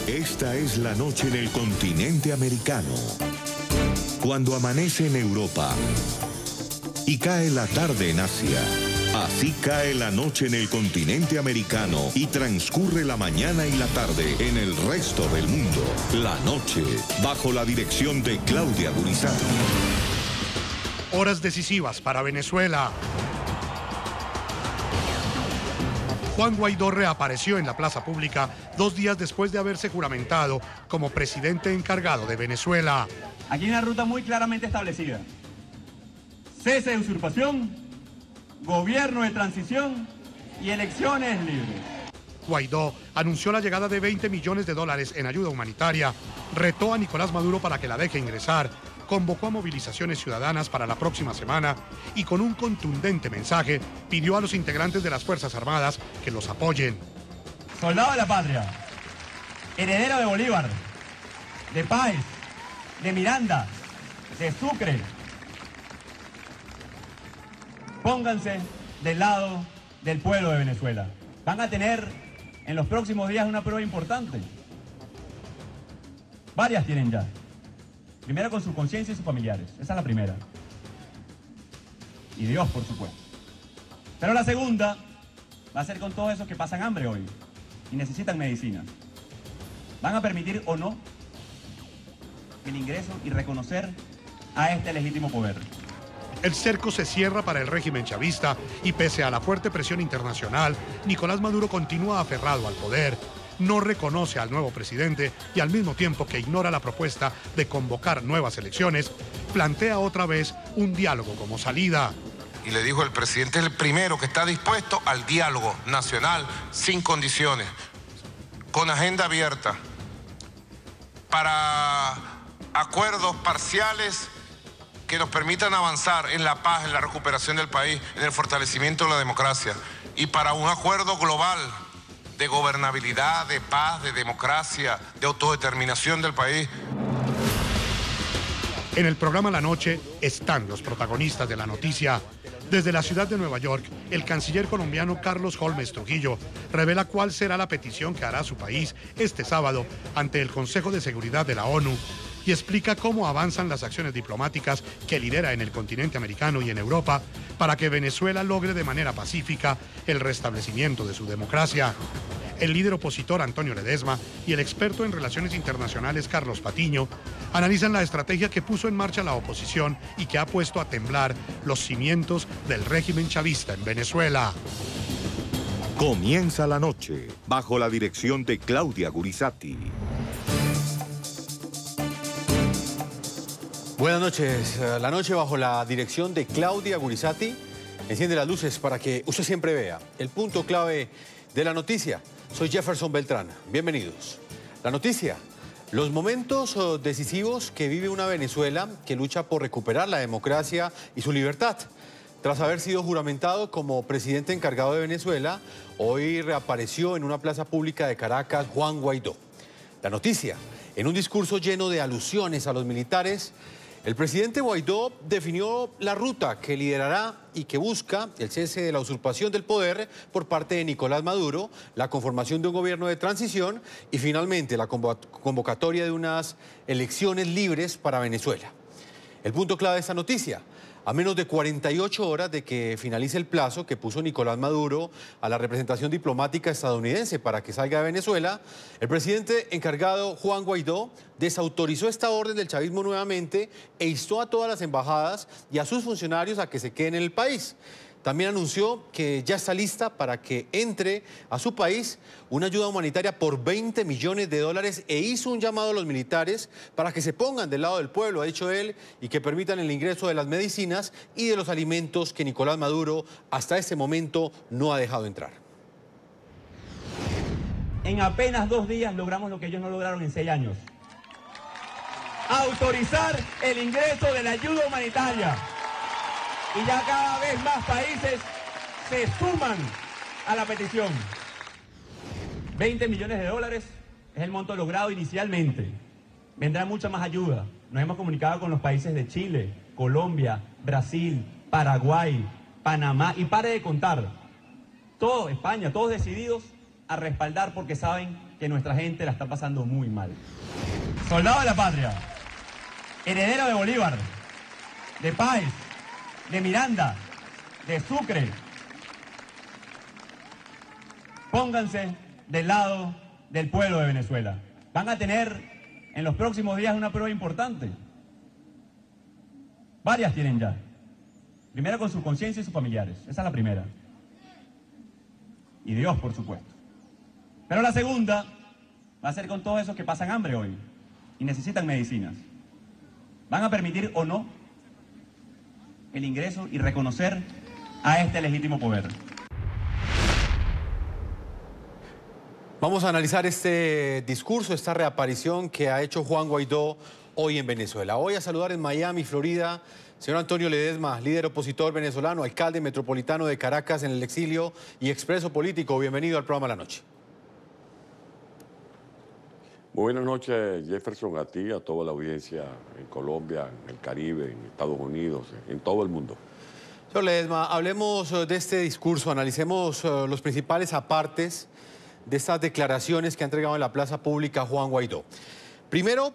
Esta es la noche en el continente americano. Cuando amanece en Europa y cae la tarde en Asia. Así cae la noche en el continente americano y transcurre la mañana y la tarde en el resto del mundo. La noche, bajo la dirección de Claudia Gurizati. Horas decisivas para Venezuela. Juan Guaidó reapareció en la plaza pública 2 días después de haberse juramentado como presidente encargado de Venezuela. Aquí hay una ruta muy claramente establecida. Cese de usurpación, gobierno de transición y elecciones libres. Guaidó anunció la llegada de $20 millones en ayuda humanitaria, retó a Nicolás Maduro para que la deje ingresar, convocó a movilizaciones ciudadanas para la próxima semana y con un contundente mensaje pidió a los integrantes de las Fuerzas Armadas que los apoyen. Soldado de la patria, heredero de Bolívar, de Páez, de Miranda, de Sucre, pónganse del lado del pueblo de Venezuela. Van a tener en los próximos días una prueba importante. Varias tienen ya. Primero con su conciencia y sus familiares. Esa es la primera. Y Dios, por supuesto. Pero la segunda va a ser con todos esos que pasan hambre hoy y necesitan medicina. ¿Van a permitir o no el ingreso y reconocer a este legítimo poder? El cerco se cierra para el régimen chavista y pese a la fuerte presión internacional, Nicolás Maduro continúa aferrado al poder. No reconoce al nuevo presidente y al mismo tiempo que ignora la propuesta de convocar nuevas elecciones, plantea otra vez un diálogo como salida. Y le dijo, el presidente es el primero que está dispuesto al diálogo nacional sin condiciones, con agenda abierta, para acuerdos parciales que nos permitan avanzar en la paz, en la recuperación del país, en el fortalecimiento de la democracia y para un acuerdo global de gobernabilidad, de paz, de democracia, de autodeterminación del país. En el programa La Noche están los protagonistas de la noticia. Desde la ciudad de Nueva York, el canciller colombiano Carlos Holmes Trujillo revela cuál será la petición que hará su país este sábado ante el Consejo de Seguridad de la ONU y explica cómo avanzan las acciones diplomáticas que lidera en el continente americano y en Europa para que Venezuela logre de manera pacífica el restablecimiento de su democracia. El líder opositor Antonio Ledesma y el experto en relaciones internacionales Carlos Patiño analizan la estrategia que puso en marcha la oposición y que ha puesto a temblar los cimientos del régimen chavista en Venezuela. Comienza la noche bajo la dirección de Claudia Gurizati. Buenas noches. La noche bajo la dirección de Claudia Gurizati enciende las luces para que usted siempre vea el punto clave de la noticia. Soy Jefferson Beltrán. Bienvenidos. La noticia: los momentos decisivos que vive una Venezuela que lucha por recuperar la democracia y su libertad. Tras haber sido juramentado como presidente encargado de Venezuela, hoy reapareció en una plaza pública de Caracas Juan Guaidó. La noticia: en un discurso lleno de alusiones a los militares, el presidente Guaidó definió la ruta que liderará y que busca el cese de la usurpación del poder por parte de Nicolás Maduro, la conformación de un gobierno de transición y finalmente la convocatoria de unas elecciones libres para Venezuela. El punto clave de esta noticia: a menos de 48 horas de que finalice el plazo que puso Nicolás Maduro a la representación diplomática estadounidense para que salga de Venezuela, el presidente encargado Juan Guaidó desautorizó esta orden del chavismo nuevamente e instó a todas las embajadas y a sus funcionarios a que se queden en el país. También anunció que ya está lista para que entre a su país una ayuda humanitaria por $20 millones e hizo un llamado a los militares para que se pongan del lado del pueblo, ha dicho él, y que permitan el ingreso de las medicinas y de los alimentos que Nicolás Maduro hasta este momento no ha dejado entrar. En apenas 2 días logramos lo que ellos no lograron en 6 años. Autorizar el ingreso de la ayuda humanitaria. Y ya cada vez más países se suman a la petición. $20 millones es el monto logrado inicialmente. Vendrá mucha más ayuda. Nos hemos comunicado con los países de Chile, Colombia, Brasil, Paraguay, Panamá y pare de contar. Todo España, todos decididos a respaldar porque saben que nuestra gente la está pasando muy mal. Soldado de la patria, heredero de Bolívar, de Páez, de Miranda, de Sucre, pónganse del lado del pueblo de Venezuela. Van a tener en los próximos días una prueba importante. Varias tienen ya. Primero con su conciencia y sus familiares. Esa es la primera. Y Dios, por supuesto. Pero la segunda va a ser con todos esos que pasan hambre hoy y necesitan medicinas. ¿Van a permitir o no el ingreso y reconocer a este legítimo poder? Vamos a analizar este discurso, esta reaparición que ha hecho Juan Guaidó hoy en Venezuela. Voy a saludar en Miami, Florida, señor Antonio Ledesma, líder opositor venezolano, alcalde metropolitano de Caracas en el exilio y expreso político. Bienvenido al programa La Noche. Muy buenas noches, Jefferson, a ti, a toda la audiencia en Colombia, en el Caribe, en Estados Unidos, en todo el mundo. Señor Ledesma, hablemos de este discurso, analicemos los principales apartes de estas declaraciones que ha entregado en la plaza pública Juan Guaidó. Primero,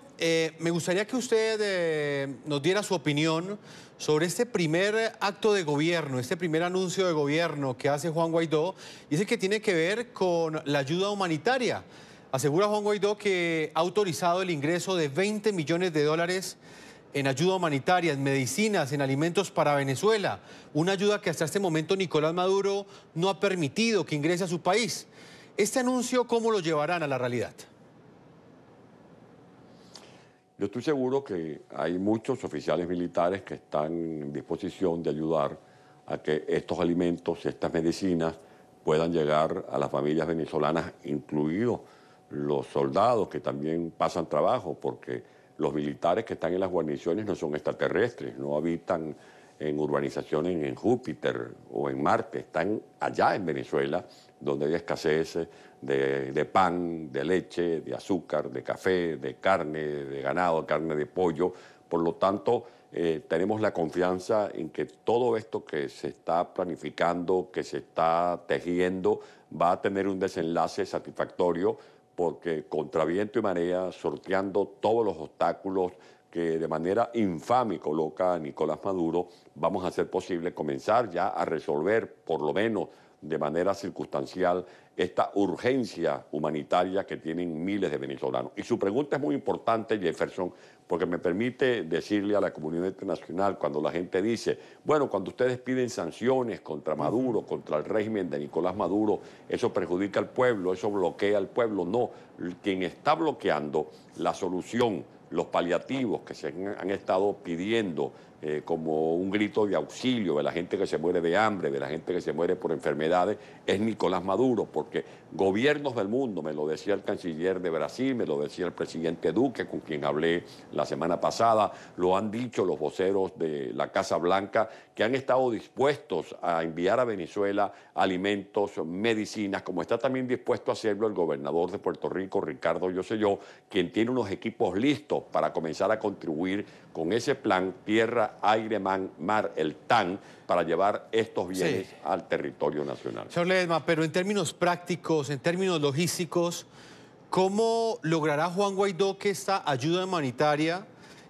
me gustaría que usted nos diera su opinión sobre este primer acto de gobierno, este primer anuncio de gobierno que hace Juan Guaidó, y es el que tiene que ver con la ayuda humanitaria. Asegura Juan Guaidó que ha autorizado el ingreso de 20 millones de dólares en ayuda humanitaria, en medicinas, en alimentos para Venezuela. Una ayuda que hasta este momento Nicolás Maduro no ha permitido que ingrese a su país. ¿Este anuncio cómo lo llevarán a la realidad? Yo estoy seguro que hay muchos oficiales militares que están en disposición de ayudar a que estos alimentos y estas medicinas puedan llegar a las familias venezolanas, incluidos los soldados que también pasan trabajo, porque los militares que están en las guarniciones no son extraterrestres, no habitan en urbanizaciones en Júpiter o en Marte, están allá en Venezuela, donde hay escasez de pan, de leche, de azúcar, de café, de carne, de ganado, carne de pollo. Por lo tanto, tenemos la confianza en que todo esto que se está planificando, que se está tejiendo, va a tener un desenlace satisfactorio, porque contra viento y marea, sorteando todos los obstáculos que de manera infame coloca Nicolás Maduro, vamos a hacer posible comenzar ya a resolver, por lo menos de manera circunstancial, esta urgencia humanitaria que tienen miles de venezolanos. Y su pregunta es muy importante, Jefferson, porque me permite decirle a la comunidad internacional, cuando la gente dice, bueno, cuando ustedes piden sanciones contra Maduro, contra el régimen de Nicolás Maduro, eso perjudica al pueblo, eso bloquea al pueblo. No, quien está bloqueando la solución, los paliativos que se han estado pidiendo como un grito de auxilio de la gente que se muere de hambre, de la gente que se muere por enfermedades, es Nicolás Maduro, porque gobiernos del mundo, me lo decía el canciller de Brasil, me lo decía el presidente Duque, con quien hablé la semana pasada, lo han dicho los voceros de la Casa Blanca, que han estado dispuestos a enviar a Venezuela alimentos, medicinas, como está también dispuesto a hacerlo el gobernador de Puerto Rico, Ricardo Rosselló, quien tiene unos equipos listos para comenzar a contribuir con ese plan Tierra, Aire, Mar, el TAN, para llevar estos bienes al territorio nacional. Señor Ledesma, pero en términos prácticos, en términos logísticos, ¿cómo logrará Juan Guaidó que esta ayuda humanitaria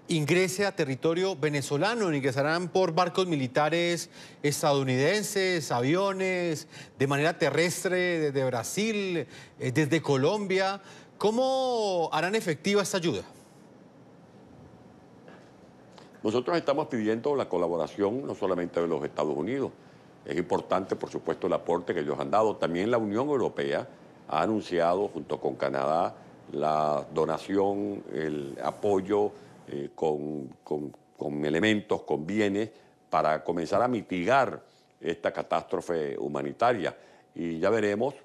ingrese a territorio venezolano? ¿Ingresarán por barcos militares estadounidenses, aviones, de manera terrestre desde Brasil, desde Colombia? ¿Cómo harán efectiva esta ayuda? Nosotros estamos pidiendo la colaboración no solamente de los Estados Unidos. Es importante, por supuesto, el aporte que ellos han dado. También la Unión Europea ha anunciado, junto con Canadá, la donación, el apoyo con elementos, con bienes, para comenzar a mitigar esta catástrofe humanitaria. Y ya veremos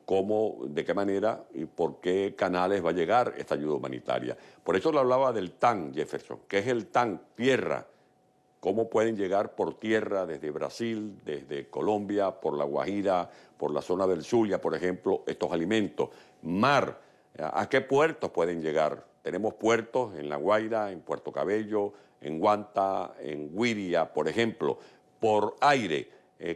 cómo, de qué manera y por qué canales va a llegar esta ayuda humanitaria. Por eso le hablaba del TAN, Jefferson. ¿Qué es el TAN? Tierra. ¿Cómo pueden llegar por tierra desde Brasil, desde Colombia, por La Guajira, por la zona del Zulia, por ejemplo, estos alimentos? Mar. ¿A qué puertos pueden llegar? Tenemos puertos en La Guaira, en Puerto Cabello, en Guanta, en Güiria, por ejemplo. Por aire.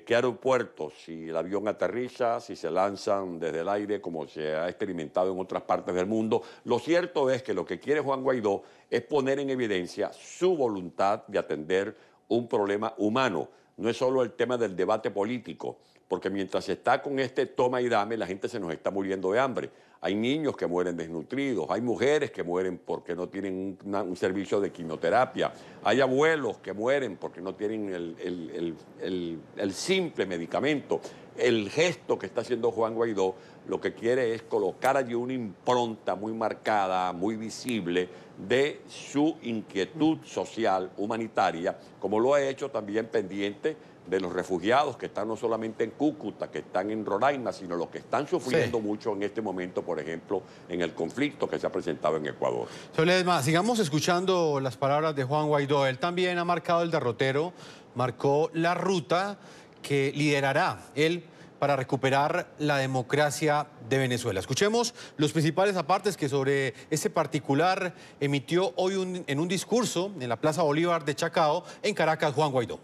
qué aeropuertos, si el avión aterriza, si se lanzan desde el aire como se ha experimentado en otras partes del mundo. Lo cierto es que lo que quiere Juan Guaidó es poner en evidencia su voluntad de atender un problema humano. No es solo el tema del debate político, porque mientras se está con este toma y dame, la gente se nos está muriendo de hambre. Hay niños que mueren desnutridos, hay mujeres que mueren porque no tienen un servicio de quimioterapia, hay abuelos que mueren porque no tienen el simple medicamento. El gesto que está haciendo Juan Guaidó lo que quiere es colocar allí una impronta muy marcada, muy visible de su inquietud social, humanitaria, como lo ha hecho también pendiente de los refugiados que están no solamente en Cúcuta, que están en Roraima, sino los que están sufriendo mucho en este momento, por ejemplo, en el conflicto que se ha presentado en Ecuador. Soledad, sigamos escuchando las palabras de Juan Guaidó. Él también ha marcado el derrotero, marcó la ruta que liderará él para recuperar la democracia de Venezuela. Escuchemos los principales apartes que sobre ese particular emitió hoy en un discurso en la Plaza Bolívar de Chacao, en Caracas, Juan Guaidó.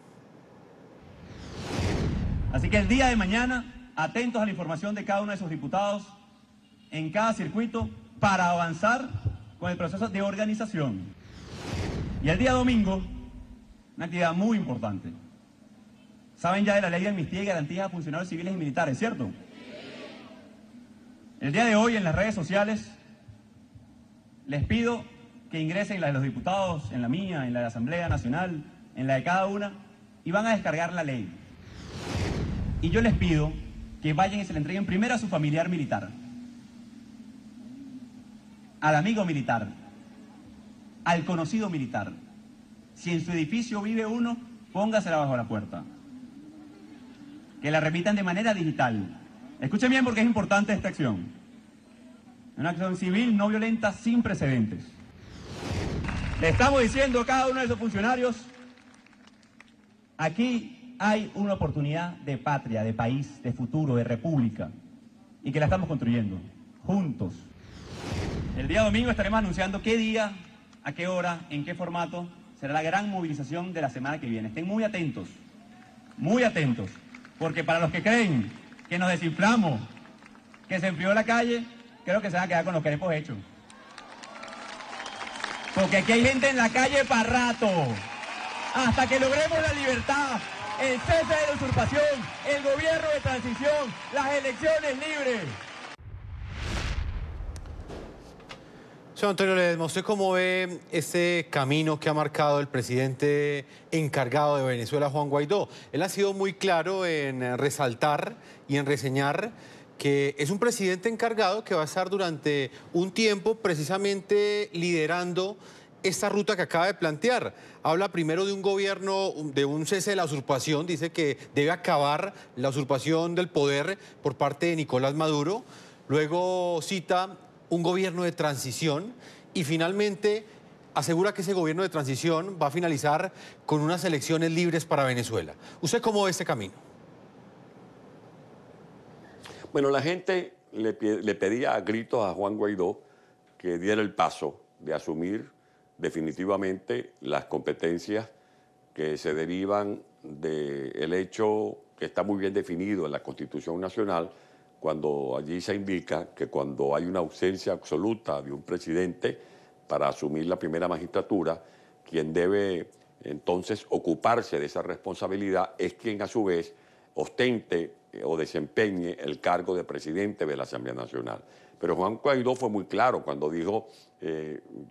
Así que el día de mañana, atentos a la información de cada uno de sus diputados en cada circuito para avanzar con el proceso de organización. Y el día domingo, una actividad muy importante. Saben ya de la ley de amnistía y garantías a funcionarios civiles y militares, ¿cierto? El día de hoy en las redes sociales les pido que ingresen en la de los diputados, en la mía, en la de la Asamblea Nacional, en la de cada una, y van a descargar la ley. Y yo les pido que vayan y se le entreguen primero a su familiar militar, al amigo militar, al conocido militar. Si en su edificio vive uno, póngasela bajo la puerta. Que la remitan de manera digital. Escuchen bien porque es importante esta acción. Una acción civil no violenta sin precedentes. Le estamos diciendo a cada uno de esos funcionarios, aquí hay una oportunidad de patria, de país, de futuro, de república, y que la estamos construyendo, juntos. El día domingo estaremos anunciando qué día, a qué hora, en qué formato será la gran movilización de la semana que viene. Estén muy atentos, porque para los que creen que nos desinflamos, que se enfrió la calle, creo que se van a quedar con lo que hemos hecho. Porque aquí hay gente en la calle para rato, hasta que logremos la libertad, el cese de la usurpación, el gobierno de transición, las elecciones libres. Señor Antonio Ledesma, ¿usted cómo ve ese camino que ha marcado el presidente encargado de Venezuela, Juan Guaidó? Él ha sido muy claro en resaltar y en reseñar que es un presidente encargado que va a estar durante un tiempo precisamente liderando esta ruta que acaba de plantear. Habla primero de un gobierno, de un cese de la usurpación, dice que debe acabar la usurpación del poder por parte de Nicolás Maduro. Luego cita un gobierno de transición y finalmente asegura que ese gobierno de transición va a finalizar con unas elecciones libres para Venezuela. ¿Usted cómo ve este camino? Bueno, la gente le pedía a gritos a Juan Guaidó que diera el paso de asumir definitivamente las competencias que se derivan del hecho que está muy bien definido en la Constitución Nacional, cuando allí se indica que cuando hay una ausencia absoluta de un presidente para asumir la primera magistratura, quien debe entonces ocuparse de esa responsabilidad es quien a su vez ostente o desempeñe el cargo de presidente de la Asamblea Nacional. Pero Juan Guaidó fue muy claro cuando dijo,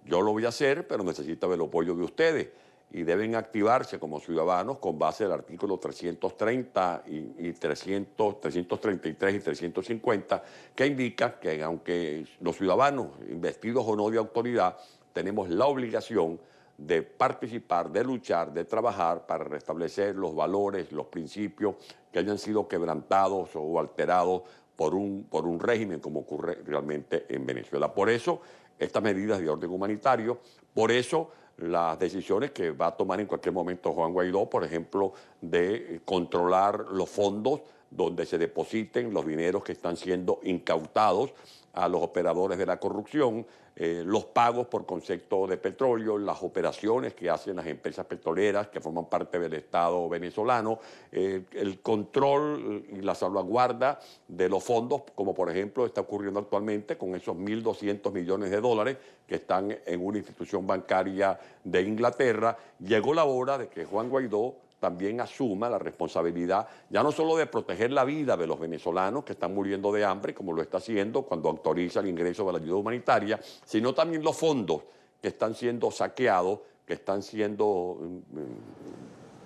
yo lo voy a hacer, pero necesito el apoyo de ustedes y deben activarse como ciudadanos con base del artículo 330 y 333 y 350, que indica que aunque los ciudadanos, investidos o no de autoridad, tenemos la obligación de participar, de luchar, de trabajar para restablecer los valores, los principios que hayan sido quebrantados o alterados por un régimen como ocurre realmente en Venezuela. Por eso, estas medidas de orden humanitario, por eso las decisiones que va a tomar en cualquier momento Juan Guaidó, por ejemplo, de controlar los fondos donde se depositen los dineros que están siendo incautados a los operadores de la corrupción, los pagos por concepto de petróleo, las operaciones que hacen las empresas petroleras que forman parte del Estado venezolano, el control y la salvaguarda de los fondos, como por ejemplo está ocurriendo actualmente con esos 1.200 millones de dólares que están en una institución bancaria de Inglaterra. Llegó la hora de que Juan Guaidó también asuma la responsabilidad, ya no solo de proteger la vida de los venezolanos que están muriendo de hambre, como lo está haciendo cuando autoriza el ingreso de la ayuda humanitaria, sino también los fondos que están siendo saqueados, que están siendo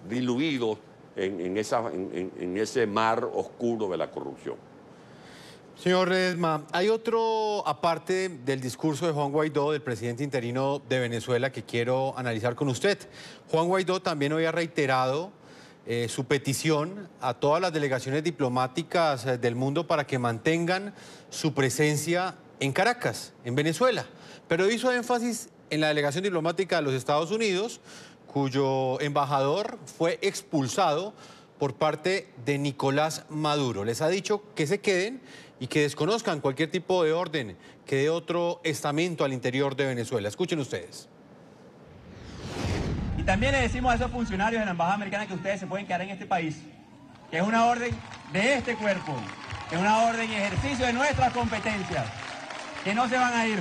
diluidos en ese mar oscuro de la corrupción. Señor Ledesma, hay otro, aparte del discurso de Juan Guaidó, del presidente interino de Venezuela, que quiero analizar con usted. Juan Guaidó también hoy ha reiterado su petición a todas las delegaciones diplomáticas del mundo para que mantengan su presencia en Caracas, en Venezuela. Pero hizo énfasis en la delegación diplomática de los Estados Unidos, cuyo embajador fue expulsado por parte de Nicolás Maduro. Les ha dicho que se queden y que desconozcan cualquier tipo de orden que dé otro estamento al interior de Venezuela. Escuchen ustedes. Y también le decimos a esos funcionarios de la Embajada Americana que ustedes se pueden quedar en este país, que es una orden de este cuerpo, que es una orden y ejercicio de nuestras competencias, que no se van a ir.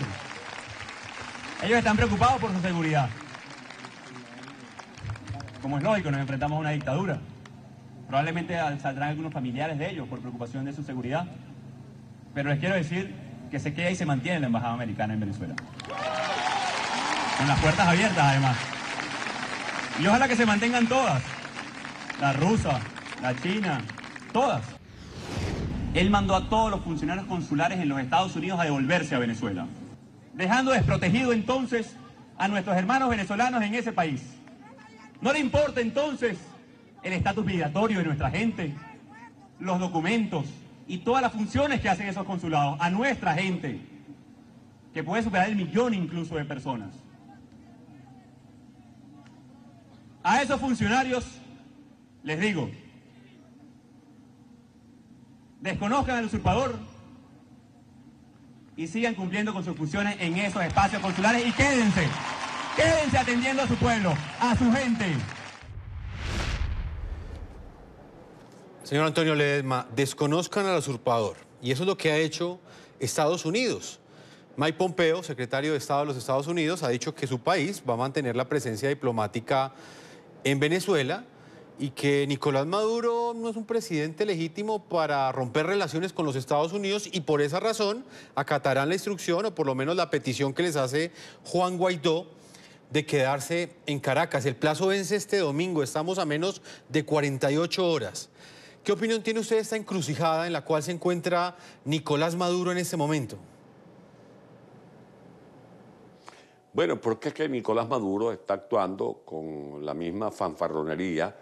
Ellos están preocupados por su seguridad. Como es lógico, nos enfrentamos a una dictadura. Probablemente saldrán algunos familiares de ellos por preocupación de su seguridad. Pero les quiero decir que se queda y se mantiene la Embajada Americana en Venezuela. Con las puertas abiertas, además. Y ojalá que se mantengan todas. La rusa, la china, todas. Él mandó a todos los funcionarios consulares en los Estados Unidos a devolverse a Venezuela, dejando desprotegido entonces a nuestros hermanos venezolanos en ese país. ¿No le importa entonces el estatus migratorio de nuestra gente, los documentos y todas las funciones que hacen esos consulados a nuestra gente, que puede superar el 1.000.000 incluso de personas? A esos funcionarios les digo, desconozcan al usurpador y sigan cumpliendo con sus funciones en esos espacios consulares y quédense atendiendo a su pueblo, a su gente. Señor Antonio Ledesma, desconozcan al usurpador. Y eso es lo que ha hecho Estados Unidos. Mike Pompeo, secretario de Estado de los Estados Unidos, ha dicho que su país va a mantener la presencia diplomática en Venezuela y que Nicolás Maduro no es un presidente legítimo para romper relaciones con los Estados Unidos y por esa razón acatarán la instrucción o por lo menos la petición que les hace Juan Guaidó de quedarse en Caracas. El plazo vence este domingo, estamos a menos de 48 horas. ¿Qué opinión tiene usted de esta encrucijada en la cual se encuentra Nicolás Maduro en este momento? Bueno, porque es que Nicolás Maduro está actuando con la misma fanfarronería,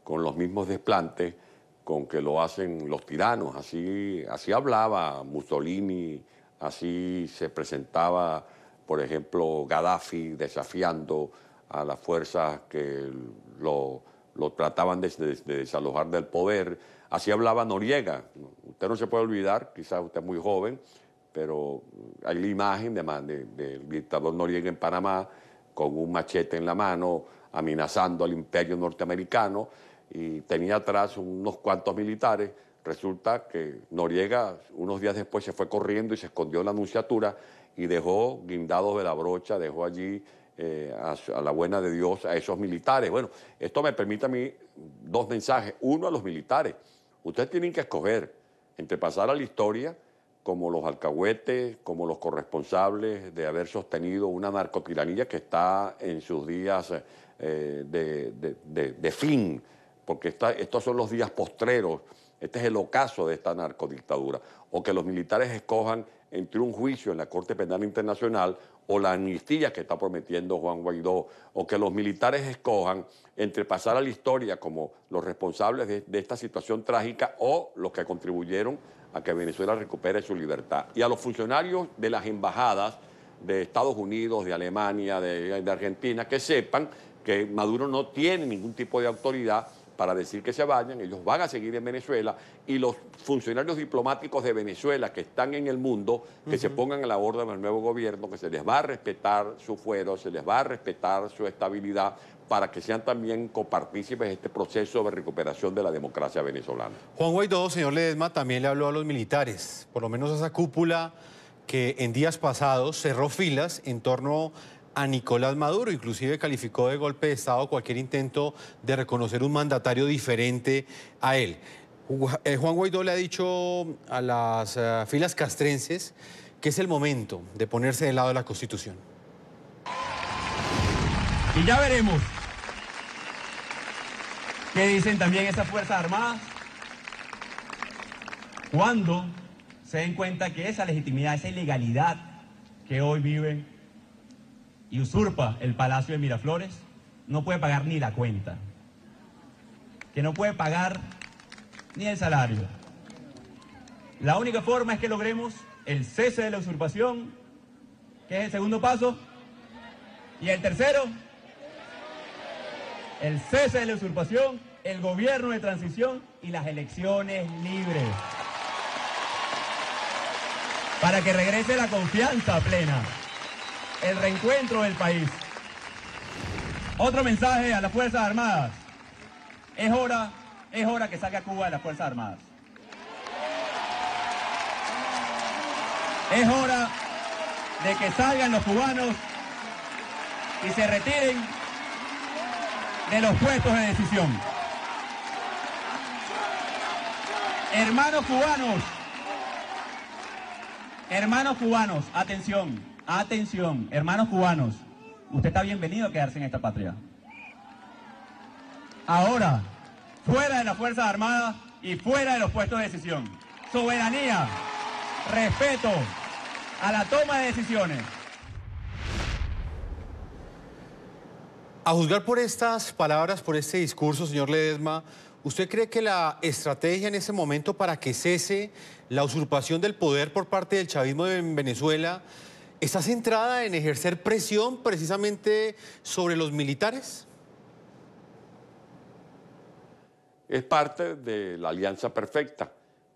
con los mismos desplantes con que lo hacen los tiranos. Así hablaba Mussolini, así se presentaba, por ejemplo, Gaddafi desafiando a las fuerzas que lo trataban de desalojar del poder. Así hablaba Noriega. Usted no se puede olvidar, quizás usted es muy joven, pero hay la imagen del dictador Noriega en Panamá con un machete en la mano, amenazando al imperio norteamericano, y tenía atrás unos cuantos militares. Resulta que Noriega unos días después se fue corriendo y se escondió en la Nunciatura y dejó guindados de la brocha, dejó allí a la buena de Dios a esos militares. Bueno, esto me permite a mí dos mensajes. Uno, a los militares. Ustedes tienen que escoger entre pasar a la historia como los alcahuetes, como los corresponsables de haber sostenido una narcotiranía que está en sus días de fin, porque estos son los días postreros, este es el ocaso de esta narcodictadura, o que los militares escojan entre un juicio en la Corte Penal Internacional o la amnistía que está prometiendo Juan Guaidó, o que los militares escojan entre pasar a la historia como los responsables de esta situación trágica o los que contribuyeron a que Venezuela recupere su libertad. Y a los funcionarios de las embajadas de Estados Unidos, de Alemania, de Argentina, que sepan que Maduro no tiene ningún tipo de autoridad para decir que se vayan, ellos van a seguir en Venezuela y los funcionarios diplomáticos de Venezuela que están en el mundo, que se pongan a la orden del nuevo gobierno, que se les va a respetar su fuero, se les va a respetar su estabilidad, para que sean también copartícipes de este proceso de recuperación de la democracia venezolana. Juan Guaidó, señor Ledesma, también le habló a los militares, por lo menos a esa cúpula que en días pasados cerró filas en torno a Nicolás Maduro, inclusive calificó de golpe de Estado cualquier intento de reconocer un mandatario diferente a él. Juan Guaidó le ha dicho a las filas castrenses que es el momento de ponerse del lado de la Constitución. Y ya veremos qué dicen también esas Fuerzas Armadas cuando se den cuenta que esa legitimidad, esa ilegalidad que hoy vive y usurpa el Palacio de Miraflores, no puede pagar ni la cuenta, que no puede pagar ni el salario. La única forma es que logremos el cese de la usurpación, que es el segundo paso, y el tercero, el cese de la usurpación, el gobierno de transición y las elecciones libres. Para que regrese la confianza plena, el reencuentro del país. Otro mensaje a las Fuerzas Armadas. Es hora que salga Cuba de las Fuerzas Armadas. Es hora de que salgan los cubanos y se retiren de los puestos de decisión. Hermanos cubanos, atención, atención, hermanos cubanos, usted está bienvenido a quedarse en esta patria. Ahora, fuera de las Fuerzas Armadas y fuera de los puestos de decisión. Soberanía, respeto a la toma de decisiones. A juzgar por estas palabras, por este discurso, señor Ledesma, ¿usted cree que la estrategia en ese momento para que cese la usurpación del poder por parte del chavismo en Venezuela está centrada en ejercer presión precisamente sobre los militares? Es parte de la alianza perfecta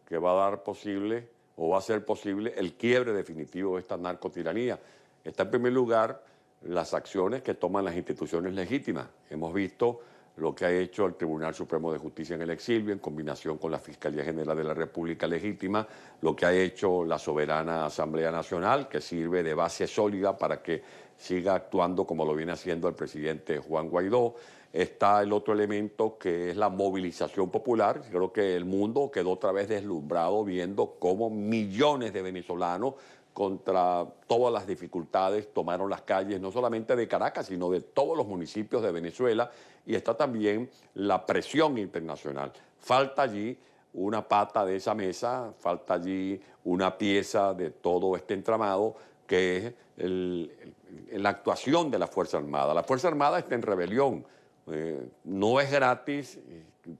que va a dar posible o va a ser posible el quiebre definitivo de esta narcotiranía. Está en primer lugar las acciones que toman las instituciones legítimas. Hemos visto lo que ha hecho el Tribunal Supremo de Justicia en el exilio en combinación con la Fiscalía General de la República Legítima, lo que ha hecho la soberana Asamblea Nacional, que sirve de base sólida para que siga actuando como lo viene haciendo el presidente Juan Guaidó. Está el otro elemento que es la movilización popular. Creo que el mundo quedó otra vez deslumbrado viendo cómo millones de venezolanos contra todas las dificultades tomaron las calles, no solamente de Caracas, sino de todos los municipios de Venezuela, y está también la presión internacional. Falta allí una pata de esa mesa, falta allí una pieza de todo este entramado, que es la actuación de la Fuerza Armada. La Fuerza Armada está en rebelión, no es gratis,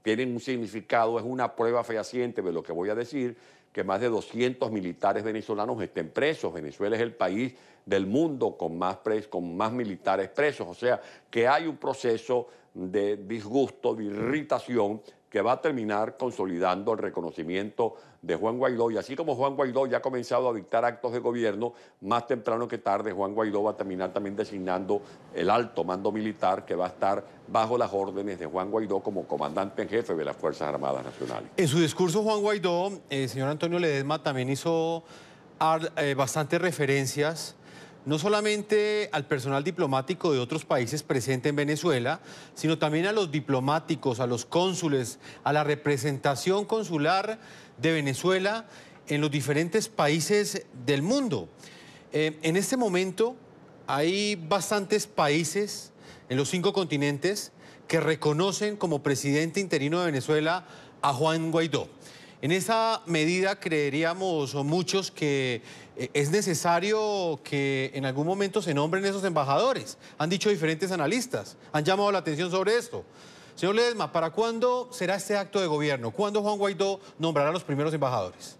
tiene un significado, es una prueba fehaciente de lo que voy a decir, que más de 200 militares venezolanos estén presos. Venezuela es el país del mundo con más militares presos. O sea, que hay un proceso de disgusto, de irritación, que va a terminar consolidando el reconocimiento de Juan Guaidó. Y así como Juan Guaidó ya ha comenzado a dictar actos de gobierno, más temprano que tarde Juan Guaidó va a terminar también designando el alto mando militar que va a estar bajo las órdenes de Juan Guaidó como comandante en jefe de las Fuerzas Armadas Nacionales. En su discurso, Juan Guaidó, señor Antonio Ledesma, también hizo bastantes referencias no solamente al personal diplomático de otros países presente en Venezuela, sino también a los diplomáticos, a los cónsules, a la representación consular de Venezuela en los diferentes países del mundo. En este momento hay bastantes países en los 5 continentes que reconocen como presidente interino de Venezuela a Juan Guaidó. En esa medida creeríamos muchos que es necesario que en algún momento se nombren esos embajadores. Han dicho diferentes analistas, han llamado la atención sobre esto. Señor Ledesma, ¿para cuándo será este acto de gobierno? ¿Cuándo Juan Guaidó nombrará a los primeros embajadores?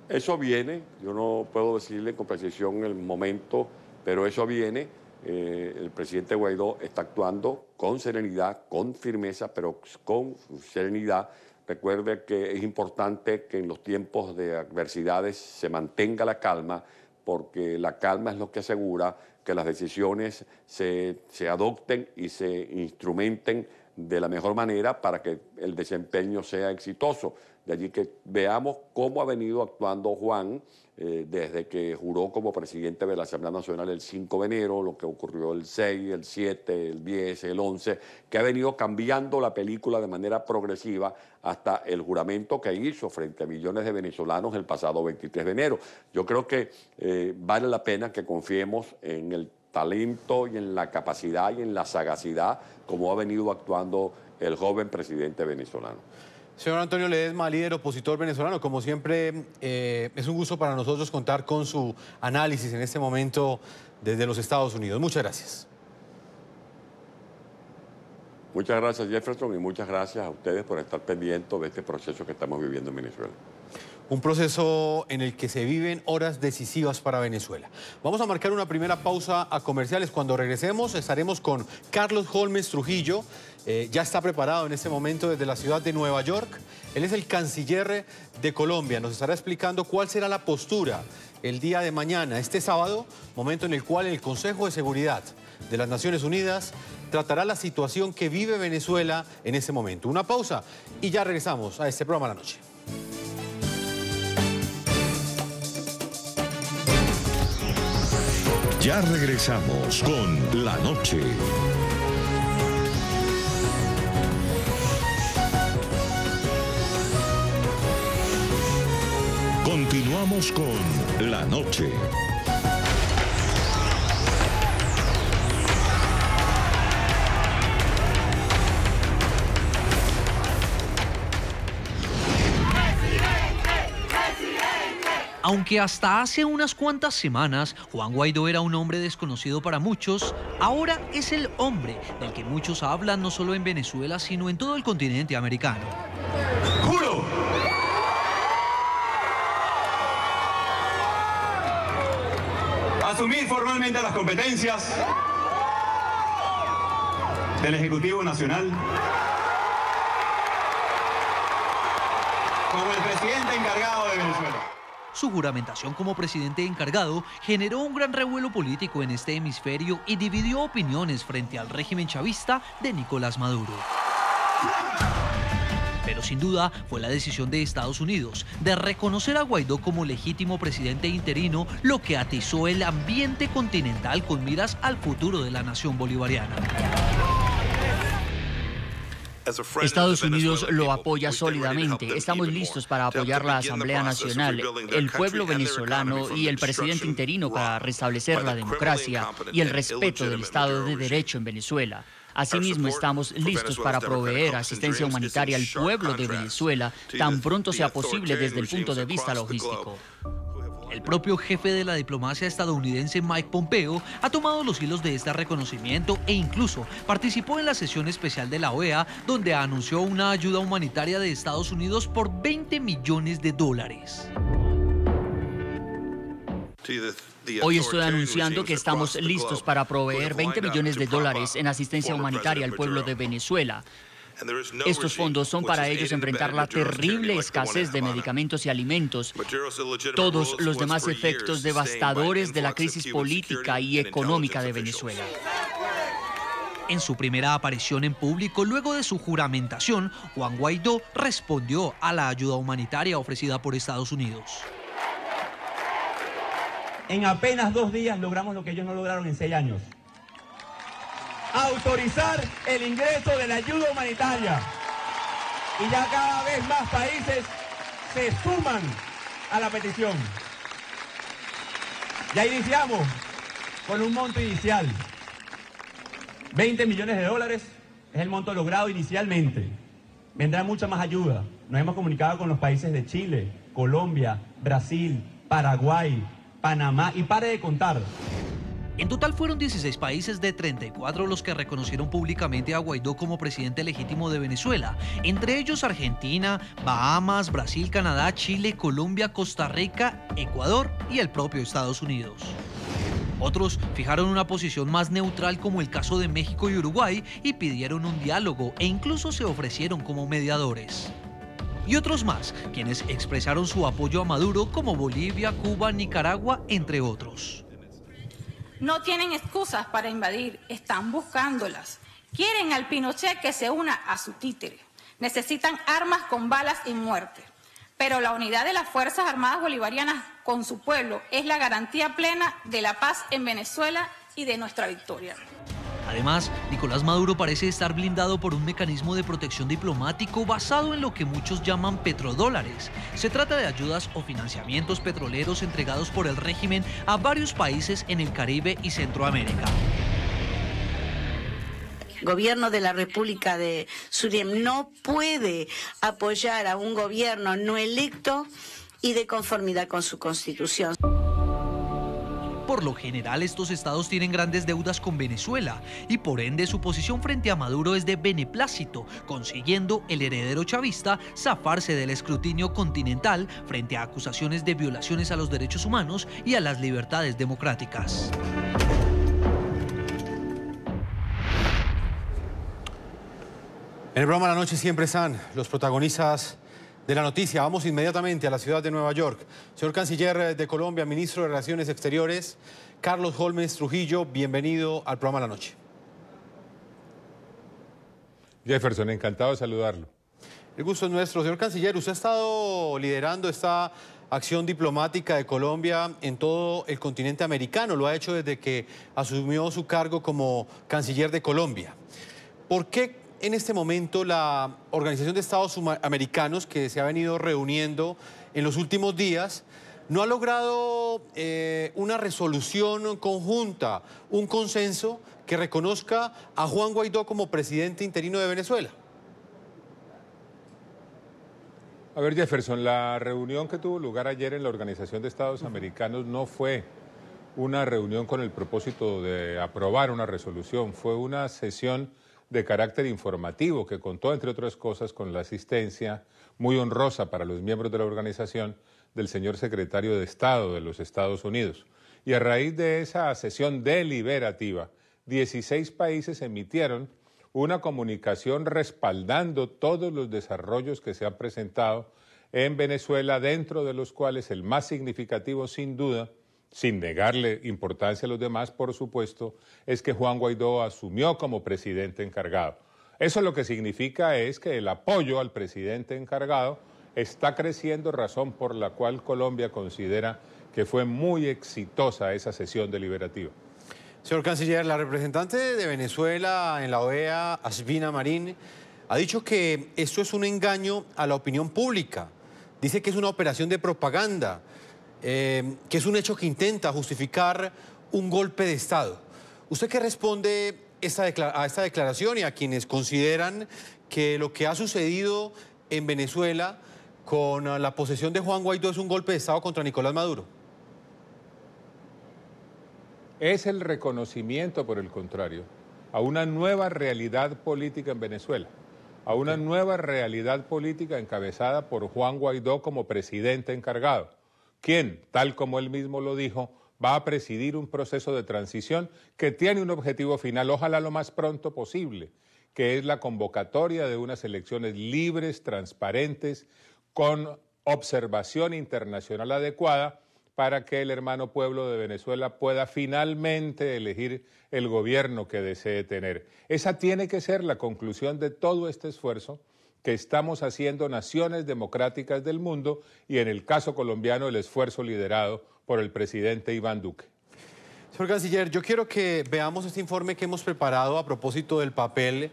Eso viene, yo no puedo decirle con precisión el momento, pero eso viene. el presidente Guaidó está actuando con serenidad, con firmeza, pero con serenidad. Recuerde que es importante que en los tiempos de adversidades se mantenga la calma, porque la calma es lo que asegura que las decisiones se adopten y se instrumenten de la mejor manera para que el desempeño sea exitoso. De allí que veamos cómo ha venido actuando Juan desde que juró como presidente de la Asamblea Nacional el 5 de enero, lo que ocurrió el 6, el 7, el 10, el 11, que ha venido cambiando la película de manera progresiva hasta el juramento que hizo frente a millones de venezolanos el pasado 23 de enero. Yo creo que vale la pena que confiemos en el talento y en la capacidad y en la sagacidad como ha venido actuando el joven presidente venezolano. Señor Antonio Ledesma, líder opositor venezolano, como siempre, es un gusto para nosotros contar con su análisis en este momento desde los Estados Unidos. Muchas gracias. Muchas gracias, Jefferson, y muchas gracias a ustedes por estar pendientes de este proceso que estamos viviendo en Venezuela. Un proceso en el que se viven horas decisivas para Venezuela. Vamos a marcar una primera pausa a comerciales. Cuando regresemos estaremos con Carlos Holmes Trujillo. Ya está preparado en este momento desde la ciudad de Nueva York. Él es el canciller de Colombia. Nos estará explicando cuál será la postura el día de mañana, este sábado, momento en el cual el Consejo de Seguridad de las Naciones Unidas tratará la situación que vive Venezuela en ese momento. Una pausa y ya regresamos a este programa de la noche. Ya regresamos con La Noche. Continuamos con La Noche. Aunque hasta hace unas cuantas semanas Juan Guaidó era un hombre desconocido para muchos, ahora es el hombre del que muchos hablan no solo en Venezuela, sino en todo el continente americano. ¡Juro! Asumir formalmente las competencias del Ejecutivo Nacional como el presidente encargado de Venezuela. Su juramentación como presidente encargado generó un gran revuelo político en este hemisferio y dividió opiniones frente al régimen chavista de Nicolás Maduro. Pero sin duda fue la decisión de Estados Unidos de reconocer a Guaidó como legítimo presidente interino lo que atizó el ambiente continental con miras al futuro de la nación bolivariana. Estados Unidos lo apoya sólidamente. Estamos listos para apoyar la Asamblea Nacional, el pueblo venezolano y el presidente interino para restablecer la democracia y el respeto del Estado de Derecho en Venezuela. Asimismo, estamos listos para proveer asistencia humanitaria al pueblo de Venezuela tan pronto sea posible desde el punto de vista logístico. El propio jefe de la diplomacia estadounidense, Mike Pompeo, ha tomado los hilos de este reconocimiento e incluso participó en la sesión especial de la OEA, donde anunció una ayuda humanitaria de Estados Unidos por $20 millones. Hoy estoy anunciando que estamos listos para proveer $20 millones en asistencia humanitaria al pueblo de Venezuela. Estos fondos son para ellos enfrentar la terrible escasez de medicamentos y alimentos, todos los demás efectos devastadores de la crisis política y económica de Venezuela. En su primera aparición en público luego de su juramentación, Juan Guaidó respondió a la ayuda humanitaria ofrecida por Estados Unidos. En apenas 2 días logramos lo que ellos no lograron en 6 años. Autorizar el ingreso de la ayuda humanitaria. Y ya cada vez más países se suman a la petición. Ya iniciamos con un monto inicial. $20 millones es el monto logrado inicialmente. Vendrá mucha más ayuda. Nos hemos comunicado con los países de Chile, Colombia, Brasil, Paraguay, Panamá y pare de contar. En total fueron 16 países de 34 los que reconocieron públicamente a Guaidó como presidente legítimo de Venezuela, entre ellos Argentina, Bahamas, Brasil, Canadá, Chile, Colombia, Costa Rica, Ecuador y el propio Estados Unidos. Otros fijaron una posición más neutral como el caso de México y Uruguay y pidieron un diálogo e incluso se ofrecieron como mediadores. Y otros más, quienes expresaron su apoyo a Maduro como Bolivia, Cuba, Nicaragua, entre otros. No tienen excusas para invadir, están buscándolas. Quieren al Pinochet que se una a su títere. Necesitan armas con balas y muerte. Pero la unidad de las Fuerzas Armadas Bolivarianas con su pueblo es la garantía plena de la paz en Venezuela y de nuestra victoria. Además, Nicolás Maduro parece estar blindado por un mecanismo de protección diplomático basado en lo que muchos llaman petrodólares. Se trata de ayudas o financiamientos petroleros entregados por el régimen a varios países en el Caribe y Centroamérica. Gobierno de la República de Surinam no puede apoyar a un gobierno no electo y de conformidad con su constitución. Por lo general, estos estados tienen grandes deudas con Venezuela y por ende su posición frente a Maduro es de beneplácito, consiguiendo el heredero chavista zafarse del escrutinio continental frente a acusaciones de violaciones a los derechos humanos y a las libertades democráticas. En el programa La Noche siempre están los protagonistas de la noticia. Vamos inmediatamente a la ciudad de Nueva York. Señor Canciller de Colombia, Ministro de Relaciones Exteriores, Carlos Holmes Trujillo, bienvenido al programa La Noche. Jefferson, encantado de saludarlo. El gusto es nuestro. Señor Canciller, usted ha estado liderando esta acción diplomática de Colombia en todo el continente americano. Lo ha hecho desde que asumió su cargo como Canciller de Colombia. ¿Por qué en este momento la Organización de Estados Americanos, que se ha venido reuniendo en los últimos días, no ha logrado una resolución conjunta, un consenso que reconozca a Juan Guaidó como presidente interino de Venezuela? A ver, Jefferson, la reunión que tuvo lugar ayer en la Organización de Estados Americanos no fue una reunión con el propósito de aprobar una resolución, fue una sesión de carácter informativo que contó, entre otras cosas, con la asistencia muy honrosa para los miembros de la organización del señor secretario de Estado de los Estados Unidos. Y a raíz de esa sesión deliberativa, 16 países emitieron una comunicación respaldando todos los desarrollos que se han presentado en Venezuela, dentro de los cuales el más significativo, sin duda, sin negarle importancia a los demás, por supuesto, es que Juan Guaidó asumió como presidente encargado. Eso lo que significa es que el apoyo al presidente encargado está creciendo, razón por la cual Colombia considera que fue muy exitosa esa sesión deliberativa. Señor Canciller, la representante de Venezuela en la OEA, Ashbina Marín, ha dicho que esto es un engaño a la opinión pública. Dice que es una operación de propaganda, que es un hecho que intenta justificar un golpe de Estado. ¿Usted qué responde a esta declaración y a quienes consideran que lo que ha sucedido en Venezuela con la posesión de Juan Guaidó es un golpe de Estado contra Nicolás Maduro? Es el reconocimiento, por el contrario, a una nueva realidad política en Venezuela, a una nueva realidad política encabezada por Juan Guaidó como presidente encargado, quien, tal como él mismo lo dijo, va a presidir un proceso de transición que tiene un objetivo final, ojalá lo más pronto posible, que es la convocatoria de unas elecciones libres, transparentes, con observación internacional adecuada, para que el hermano pueblo de Venezuela pueda finalmente elegir el gobierno que desee tener. Esa tiene que ser la conclusión de todo este esfuerzo que estamos haciendo naciones democráticas del mundo y en el caso colombiano el esfuerzo liderado por el presidente Iván Duque. Señor Canciller, yo quiero que veamos este informe que hemos preparado a propósito del papel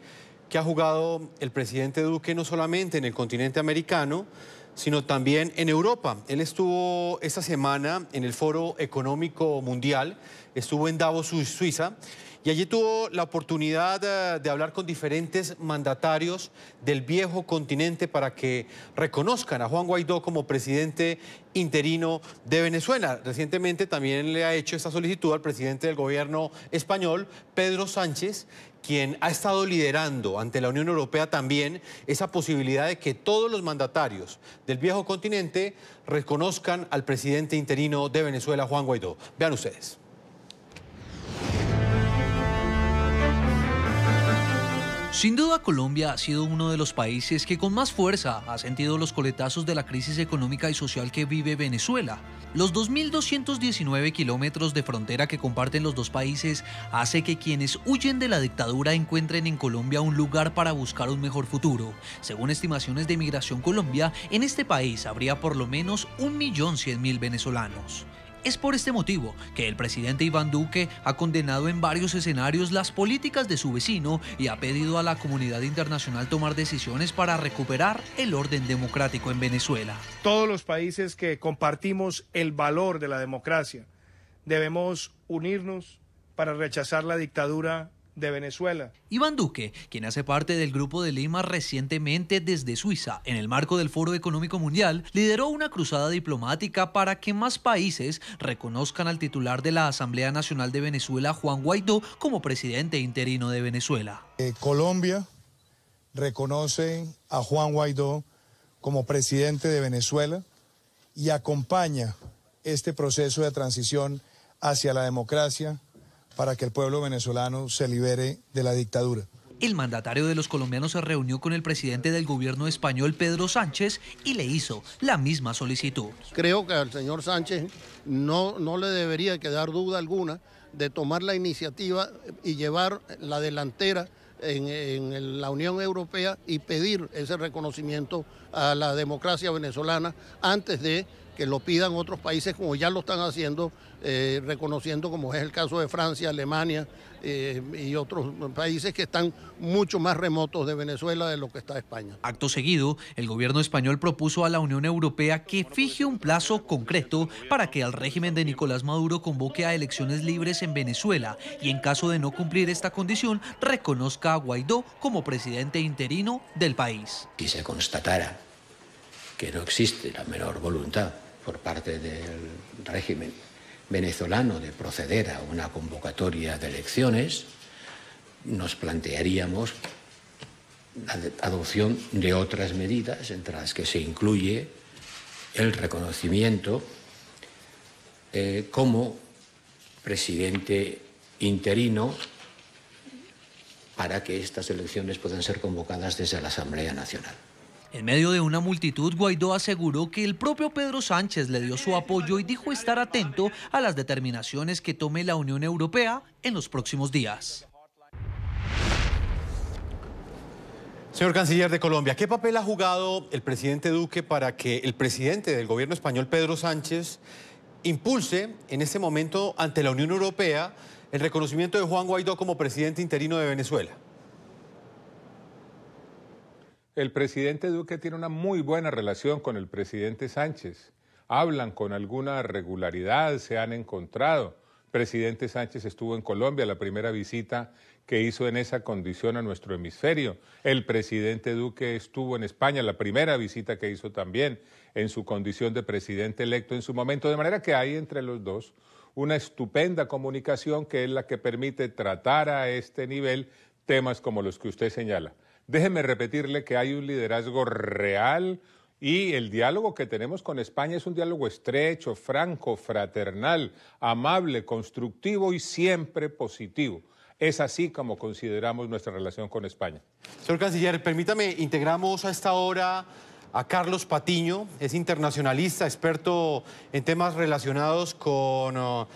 que ha jugado el presidente Duque no solamente en el continente americano, sino también en Europa. Él estuvo esta semana en el Foro Económico Mundial, estuvo en Davos, Suiza, y allí tuvo la oportunidad de hablar con diferentes mandatarios del viejo continente para que reconozcan a Juan Guaidó como presidente interino de Venezuela. Recientemente también le ha hecho esta solicitud al presidente del gobierno español, Pedro Sánchez, quien ha estado liderando ante la Unión Europea también esa posibilidad de que todos los mandatarios del viejo continente reconozcan al presidente interino de Venezuela, Juan Guaidó. Vean ustedes. Sin duda, Colombia ha sido uno de los países que con más fuerza ha sentido los coletazos de la crisis económica y social que vive Venezuela. Los 2.219 kilómetros de frontera que comparten los dos países hace que quienes huyen de la dictadura encuentren en Colombia un lugar para buscar un mejor futuro. Según estimaciones de Migración Colombia, en este país habría por lo menos 1.100.000 venezolanos. Es por este motivo que el presidente Iván Duque ha condenado en varios escenarios las políticas de su vecino y ha pedido a la comunidad internacional tomar decisiones para recuperar el orden democrático en Venezuela. Todos los países que compartimos el valor de la democracia debemos unirnos para rechazar la dictadura de Venezuela. Iván Duque, quien hace parte del Grupo de Lima recientemente desde Suiza, en el marco del Foro Económico Mundial, lideró una cruzada diplomática para que más países reconozcan al titular de la Asamblea Nacional de Venezuela, Juan Guaidó, como presidente interino de Venezuela. Colombia reconoce a Juan Guaidó como presidente de Venezuela y acompaña este proceso de transición hacia la democracia para que el pueblo venezolano se libere de la dictadura. El mandatario de los colombianos se reunió con el presidente del gobierno español, Pedro Sánchez, y le hizo la misma solicitud. Creo que al señor Sánchez no le debería quedar duda alguna de tomar la iniciativa y llevar la delantera en la Unión Europea y pedir ese reconocimiento a la democracia venezolana antes de que lo pidan otros países, como ya lo están haciendo, reconociendo, como es el caso de Francia, Alemania y otros países que están mucho más remotos de Venezuela de lo que está España. Acto seguido, el gobierno español propuso a la Unión Europea que fije un plazo concreto para que el régimen de Nicolás Maduro convoque a elecciones libres en Venezuela y, en caso de no cumplir esta condición, reconozca a Guaidó como presidente interino del país. Si se constatara que no existe la menor voluntad por parte del régimen venezolano de proceder a una convocatoria de elecciones, nos plantearíamos la adopción de otras medidas, entre las que se incluye el reconocimiento como presidente interino para que estas elecciones puedan ser convocadas desde la Asamblea Nacional. En medio de una multitud, Guaidó aseguró que el propio Pedro Sánchez le dio su apoyo y dijo estar atento a las determinaciones que tome la Unión Europea en los próximos días. Señor Canciller de Colombia, ¿qué papel ha jugado el presidente Duque para que el presidente del gobierno español, Pedro Sánchez, impulse en este momento ante la Unión Europea el reconocimiento de Juan Guaidó como presidente interino de Venezuela? El presidente Duque tiene una muy buena relación con el presidente Sánchez. Hablan con alguna regularidad, se han encontrado. El presidente Sánchez estuvo en Colombia, la primera visita que hizo en esa condición a nuestro hemisferio. El presidente Duque estuvo en España, la primera visita que hizo también en su condición de presidente electo en su momento. De manera que hay entre los dos una estupenda comunicación que es la que permite tratar a este nivel temas como los que usted señala. Déjeme repetirle que hay un liderazgo real y el diálogo que tenemos con España es un diálogo estrecho, franco, fraternal, amable, constructivo y siempre positivo. Es así como consideramos nuestra relación con España. Señor Canciller, permítame, integramos a esta hora a Carlos Patiño, es internacionalista, experto en temas relacionados con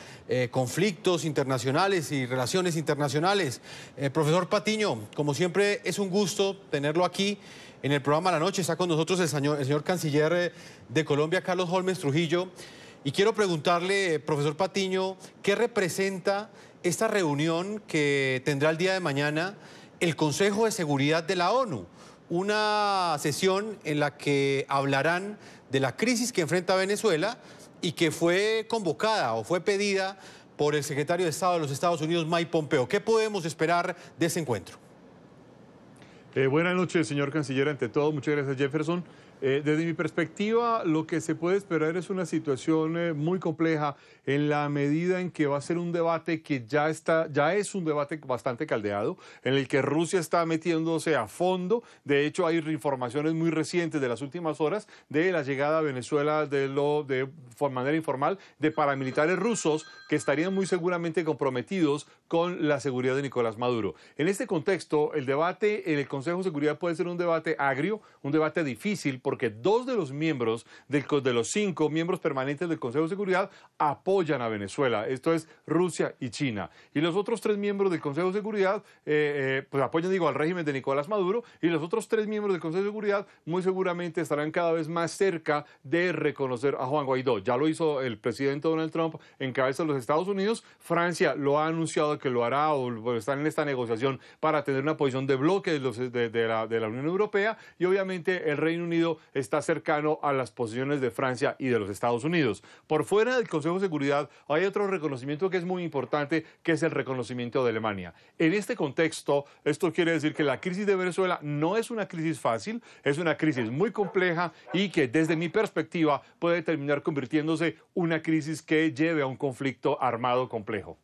conflictos internacionales y relaciones internacionales. Profesor Patiño, como siempre es un gusto tenerlo aquí en el programa La Noche. Está con nosotros el señor Canciller de Colombia, Carlos Holmes Trujillo. Y quiero preguntarle, profesor Patiño, ¿qué representa esta reunión que tendrá el día de mañana el Consejo de Seguridad de la ONU? Una sesión en la que hablarán de la crisis que enfrenta Venezuela y que fue convocada o fue pedida por el secretario de Estado de los Estados Unidos, Mike Pompeo. ¿Qué podemos esperar de ese encuentro? Buenas noches, señor Canciller. Ante todo, muchas gracias, Jefferson. Desde mi perspectiva, lo que se puede esperar es una situación muy compleja en la medida en que va a ser un debate que ya es un debate bastante caldeado, en el que Rusia está metiéndose a fondo. De hecho, hay informaciones muy recientes de las últimas horas de la llegada a Venezuela de manera informal de paramilitares rusos que estarían muy seguramente comprometidos con la seguridad de Nicolás Maduro. En este contexto, el debate en el Consejo de Seguridad puede ser un debate agrio, un debate difícil, porque 2 de los miembros de los 5 miembros permanentes del Consejo de Seguridad apoyan a Venezuela. Esto es Rusia y China. Y los otros 3 miembros del Consejo de Seguridad pues apoyan, al régimen de Nicolás Maduro, y los otros 3 miembros del Consejo de Seguridad muy seguramente estarán cada vez más cerca de reconocer a Juan Guaidó. Ya lo hizo el presidente Donald Trump en cabeza de los Estados Unidos. Francia lo ha anunciado que lo hará o está en esta negociación para tener una posición de bloque de la Unión Europea, y obviamente el Reino Unido está cercano a las posiciones de Francia y de los Estados Unidos. Por fuera del Consejo de Seguridad hay otro reconocimiento que es muy importante, que es el reconocimiento de Alemania. En este contexto, esto quiere decir que la crisis de Venezuela no es una crisis fácil, es una crisis muy compleja y que desde mi perspectiva puede terminar convirtiéndose en una crisis que lleve a un conflicto armado complejo.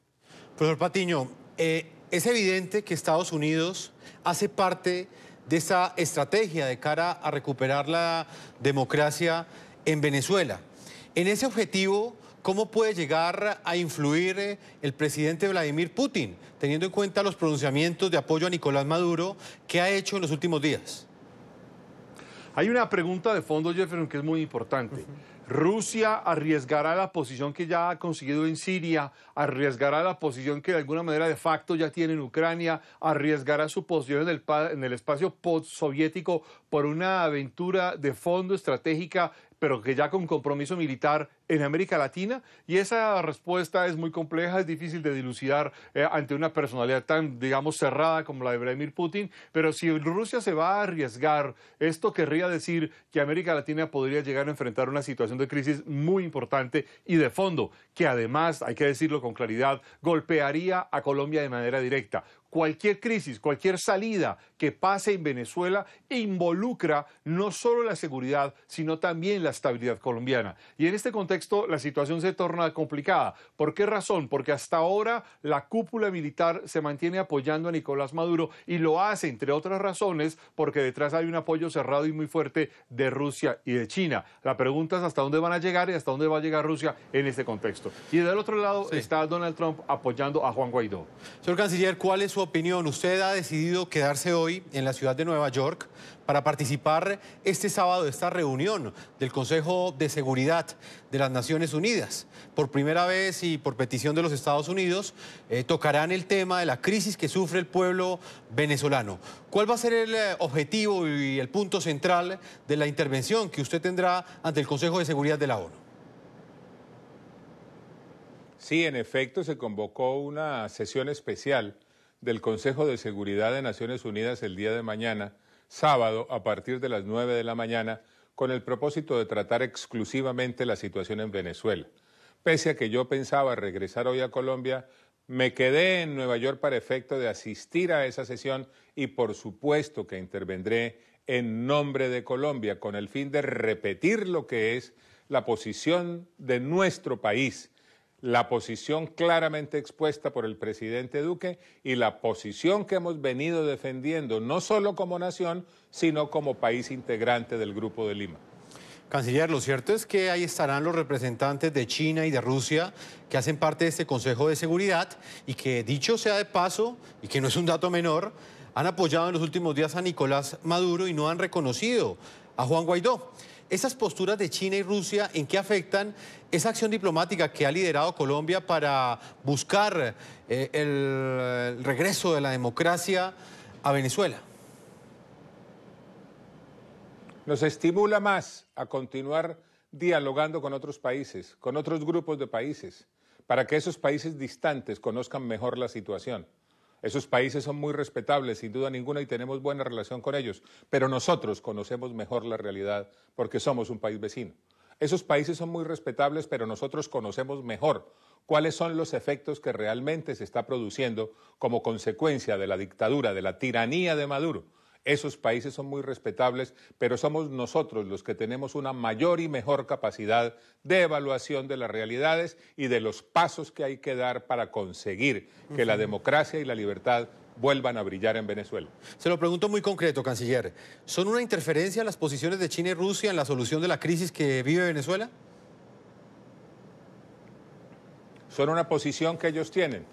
Profesor Patiño, es evidente que Estados Unidos hace parte de esa estrategia de cara a recuperar la democracia en Venezuela. En ese objetivo, ¿cómo puede llegar a influir el presidente Vladimir Putin, teniendo en cuenta los pronunciamientos de apoyo a Nicolás Maduro que ha hecho en los últimos días? Hay una pregunta de fondo, Jefferson, que es muy importante. ¿Rusia arriesgará la posición que ya ha conseguido en Siria? ¿Arriesgará la posición que de alguna manera de facto ya tiene en Ucrania? ¿Arriesgará su posición en el espacio postsoviético por una aventura de fondo estratégica, pero que ya con compromiso militar en América Latina? Y esa respuesta es muy compleja, es difícil de dilucidar ante una personalidad tan, cerrada como la de Vladimir Putin. Pero si Rusia se va a arriesgar, esto querría decir que América Latina podría llegar a enfrentar una situación de crisis muy importante y de fondo, que además, hay que decirlo con claridad, golpearía a Colombia de manera directa. Cualquier crisis, cualquier salida que pase en Venezuela involucra no solo la seguridad, sino también la estabilidad colombiana. Y en este contexto la situación se torna complicada. ¿Por qué razón? Porque hasta ahora la cúpula militar se mantiene apoyando a Nicolás Maduro, y lo hace, entre otras razones, porque detrás hay un apoyo cerrado y muy fuerte de Rusia y de China. La pregunta es hasta dónde van a llegar y hasta dónde va a llegar Rusia en este contexto. Y del otro lado está Donald Trump apoyando a Juan Guaidó. Señor Canciller, ¿cuál es su opinión? Usted ha decidido quedarse hoy en la ciudad de Nueva York para participar este sábado de esta reunión del Consejo de Seguridad de las Naciones Unidas. Por primera vez y por petición de los Estados Unidos, tocarán el tema de la crisis que sufre el pueblo venezolano. ¿Cuál va a ser el objetivo y el punto central de la intervención que usted tendrá ante el Consejo de Seguridad de la ONU? Sí, en efecto, se convocó una sesión especial del Consejo de Seguridad de Naciones Unidas el día de mañana, sábado, a partir de las 9 de la mañana, con el propósito de tratar exclusivamente la situación en Venezuela. Pese a que yo pensaba regresar hoy a Colombia, me quedé en Nueva York para efecto de asistir a esa sesión y por supuesto que intervendré en nombre de Colombia con el fin de repetir lo que es la posición de nuestro país, la posición claramente expuesta por el presidente Duque y la posición que hemos venido defendiendo no solo como nación, sino como país integrante del Grupo de Lima. Canciller, lo cierto es que ahí estarán los representantes de China y de Rusia que hacen parte de este Consejo de Seguridad y que, dicho sea de paso, y que no es un dato menor, han apoyado en los últimos días a Nicolás Maduro y no han reconocido a Juan Guaidó. Esas posturas de China y Rusia, ¿en qué afectan esa acción diplomática que ha liderado Colombia para buscar el regreso de la democracia a Venezuela? Nos estimula más a continuar dialogando con otros países, con otros grupos de países, para que esos países distantes conozcan mejor la situación. Esos países son muy respetables, sin duda ninguna, y tenemos buena relación con ellos, pero nosotros conocemos mejor la realidad porque somos un país vecino. Esos países son muy respetables, pero nosotros conocemos mejor cuáles son los efectos que realmente se está produciendo como consecuencia de la dictadura, de la tiranía de Maduro Esos países son muy respetables, pero somos nosotros los que tenemos una mayor y mejor capacidad de evaluación de las realidades y de los pasos que hay que dar para conseguir que la democracia y la libertad vuelvan a brillar en Venezuela. Se lo pregunto muy concreto, canciller. ¿Son una interferencia las posiciones de China y Rusia en la solución de la crisis que vive Venezuela? Son una posición que ellos tienen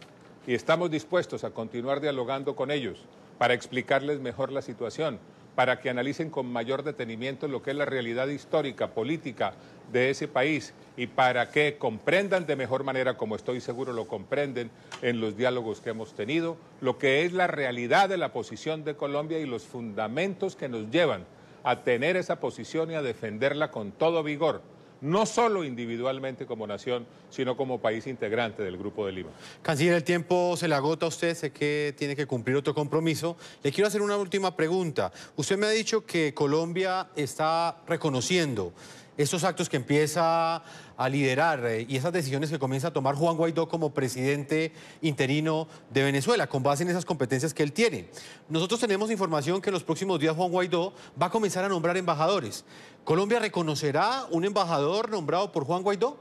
y estamos dispuestos a continuar dialogando con ellos para explicarles mejor la situación, para que analicen con mayor detenimiento lo que es la realidad histórica, política de ese país y para que comprendan de mejor manera, como estoy seguro lo comprenden en los diálogos que hemos tenido, lo que es la realidad de la posición de Colombia y los fundamentos que nos llevan a tener esa posición y a defenderla con todo vigor, no solo individualmente como nación, sino como país integrante del Grupo de Lima. Canciller, el tiempo se le agota a usted, sé que tiene que cumplir otro compromiso. Le quiero hacer una última pregunta. Usted me ha dicho que Colombia está reconociendo esos actos que empieza a liderar y esas decisiones que comienza a tomar Juan Guaidó como presidente interino de Venezuela, con base en esas competencias que él tiene. Nosotros tenemos información que en los próximos días Juan Guaidó va a comenzar a nombrar embajadores. ¿Colombia reconocerá un embajador nombrado por Juan Guaidó?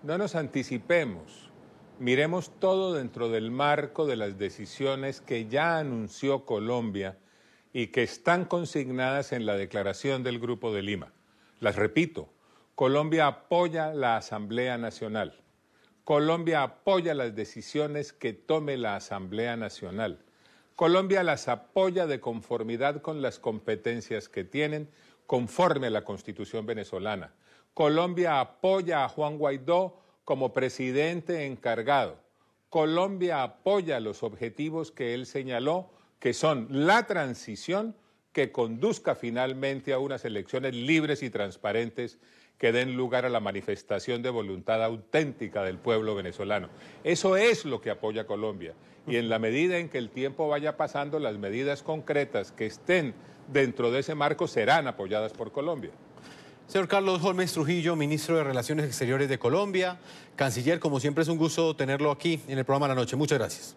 No nos anticipemos. Miremos todo dentro del marco de las decisiones que ya anunció Colombia y que están consignadas en la declaración del Grupo de Lima. Las repito, Colombia apoya la Asamblea Nacional. Colombia apoya las decisiones que tome la Asamblea Nacional. Colombia las apoya de conformidad con las competencias que tienen, conforme a la Constitución venezolana. Colombia apoya a Juan Guaidó como presidente encargado. Colombia apoya los objetivos que él señaló, que son la transición que conduzca finalmente a unas elecciones libres y transparentes que den lugar a la manifestación de voluntad auténtica del pueblo venezolano. Eso es lo que apoya Colombia. Y en la medida en que el tiempo vaya pasando, las medidas concretas que estén dentro de ese marco serán apoyadas por Colombia. Señor Carlos Holmes Trujillo, ministro de Relaciones Exteriores de Colombia, canciller, como siempre es un gusto tenerlo aquí en el programa La Noche. Muchas gracias.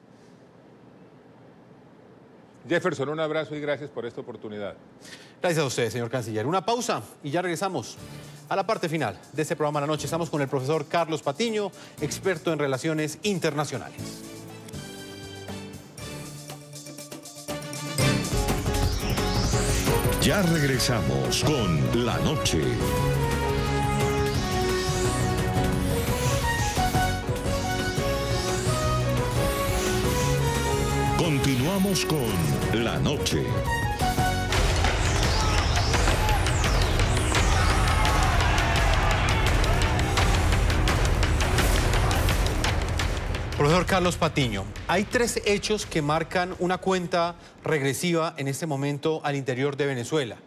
Jefferson, un abrazo y gracias por esta oportunidad. Gracias a usted, señor canciller. Una pausa y ya regresamos a la parte final de este programa La Noche. Estamos con el profesor Carlos Patiño, experto en relaciones internacionales. Ya regresamos con La Noche. Continuamos con La Noche. Profesor Carlos Patiño, hay 3 hechos que marcan una cuenta regresiva en este momento al interior de Venezuela.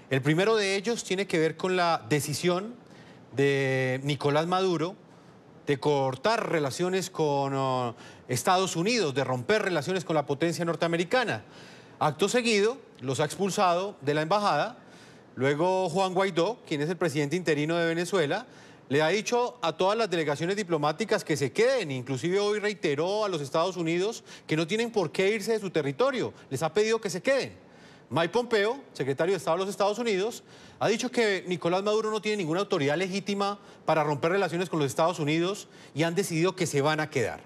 El primero de ellos tiene que ver con la decisión de Nicolás Maduro de cortar relaciones con Estados Unidos, de romper relaciones con la potencia norteamericana. Acto seguido, los ha expulsado de la embajada. Luego Juan Guaidó, quien es el presidente interino de Venezuela, le ha dicho a todas las delegaciones diplomáticas que se queden. Inclusive hoy reiteró a los Estados Unidos que no tienen por qué irse de su territorio. Les ha pedido que se queden. Mike Pompeo, secretario de Estado de los Estados Unidos, ha dicho que Nicolás Maduro no tiene ninguna autoridad legítima para romper relaciones con los Estados Unidos y han decidido que se van a quedar.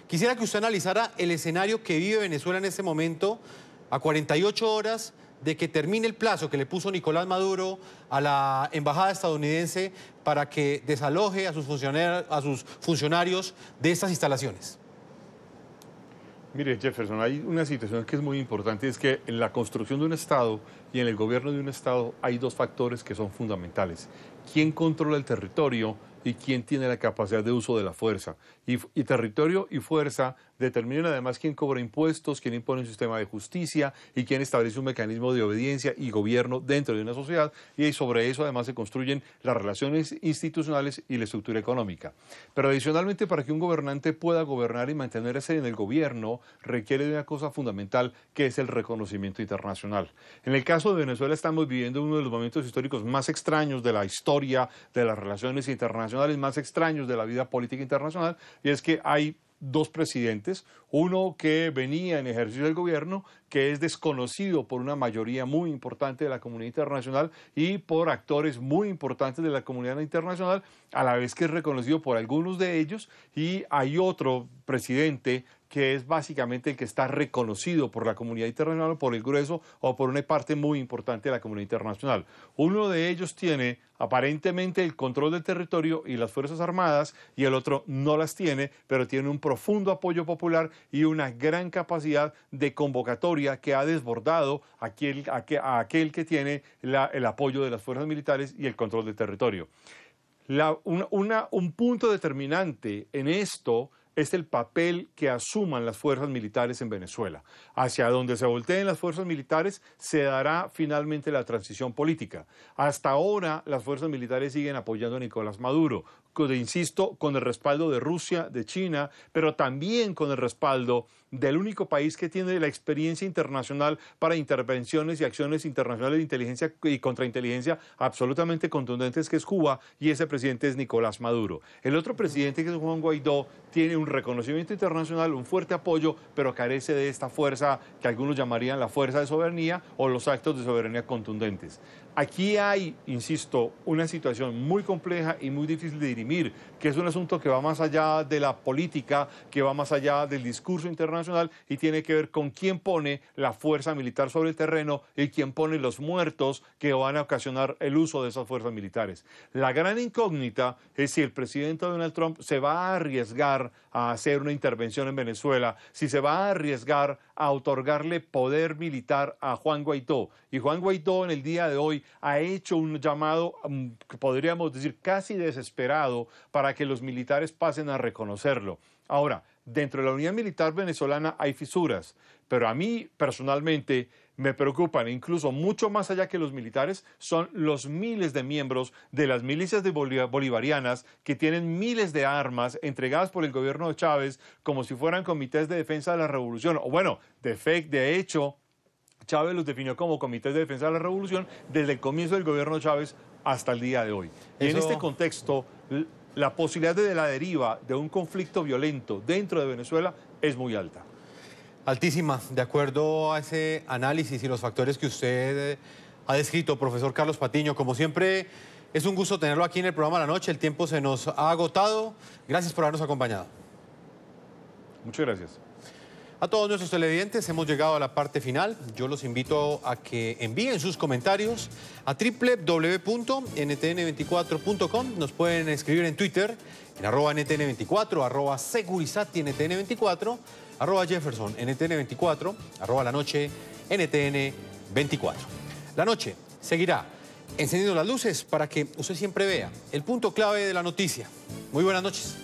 Quisiera que usted analizara el escenario que vive Venezuela en este momento, a 48 horas de que termine el plazo que le puso Nicolás Maduro a la embajada estadounidense para que desaloje a sus funcionarios de estas instalaciones. Mire, Jefferson, hay una situación que es muy importante, es que en la construcción de un Estado y en el gobierno de un Estado hay 2 factores que son fundamentales. ¿Quién controla el territorio y quién tiene la capacidad de uso de la fuerza? Y territorio y fuerza determinan además quién cobra impuestos, quién impone un sistema de justicia y quién establece un mecanismo de obediencia y gobierno dentro de una sociedad, y sobre eso además se construyen las relaciones institucionales y la estructura económica. Pero adicionalmente, para que un gobernante pueda gobernar y mantenerse en el gobierno, requiere de una cosa fundamental, que es el reconocimiento internacional. En el caso de Venezuela estamos viviendo uno de los momentos históricos más extraños de la historia de las relaciones internacionales, más extraños de la vida política internacional, y es que hay dos presidentes, uno que venía en ejercicio del gobierno, que es desconocido por una mayoría muy importante de la comunidad internacional y por actores muy importantes de la comunidad internacional, a la vez que es reconocido por algunos de ellos, y hay otro presidente que es básicamente el que está reconocido por la comunidad internacional, por el grueso o por una parte muy importante de la comunidad internacional. Uno de ellos tiene aparentemente el control del territorio y las Fuerzas Armadas, y el otro no las tiene, pero tiene un profundo apoyo popular y una gran capacidad de convocatoria que ha desbordado a aquel que tiene el apoyo de las fuerzas militares y el control del territorio. Un punto determinante en esto es el papel que asuman las fuerzas militares en Venezuela. Hacia donde se volteen las fuerzas militares se dará finalmente la transición política. Hasta ahora las fuerzas militares siguen apoyando a Nicolás Maduro, insisto, con el respaldo de Rusia, de China, pero también con el respaldo del único país que tiene la experiencia internacional para intervenciones y acciones internacionales de inteligencia y contrainteligencia absolutamente contundentes, que es Cuba, y ese presidente es Nicolás Maduro. El otro presidente, que es Juan Guaidó, tiene un reconocimiento internacional, un fuerte apoyo, pero carece de esta fuerza que algunos llamarían la fuerza de soberanía o los actos de soberanía contundentes. Aquí hay, insisto, una situación muy compleja y muy difícil de dirimir, que es un asunto que va más allá de la política, que va más allá del discurso internacional y tiene que ver con quién pone la fuerza militar sobre el terreno y quién pone los muertos que van a ocasionar el uso de esas fuerzas militares. La gran incógnita es si el presidente Donald Trump se va a arriesgar a hacer una intervención en Venezuela, si se va a arriesgar a otorgarle poder militar a Juan Guaidó. Y Juan Guaidó en el día de hoy ha hecho un llamado, podríamos decir, casi desesperado para que los militares pasen a reconocerlo. Ahora, dentro de la unidad militar venezolana hay fisuras, pero a mí personalmente me preocupan, incluso mucho más allá que los militares, son los miles de miembros de las milicias bolivarianas que tienen miles de armas entregadas por el gobierno de Chávez como si fueran comités de defensa de la revolución. O bueno, de hecho, Chávez los definió como comités de defensa de la revolución desde el comienzo del gobierno de Chávez hasta el día de hoy. Y en este contexto, la posibilidad de la deriva de un conflicto violento dentro de Venezuela es muy alta. Altísima. De acuerdo a ese análisis y los factores que usted ha descrito, profesor Carlos Patiño, como siempre, es un gusto tenerlo aquí en el programa La Noche. El tiempo se nos ha agotado. Gracias por habernos acompañado. Muchas gracias. A todos nuestros televidentes hemos llegado a la parte final. Yo los invito a que envíen sus comentarios a www.ntn24.com. Nos pueden escribir en Twitter en @ntn24, @segurizatntn24, @jeffersonntn24, @lanoche ntn24. La Noche seguirá encendiendo las luces para que usted siempre vea el punto clave de la noticia. Muy buenas noches.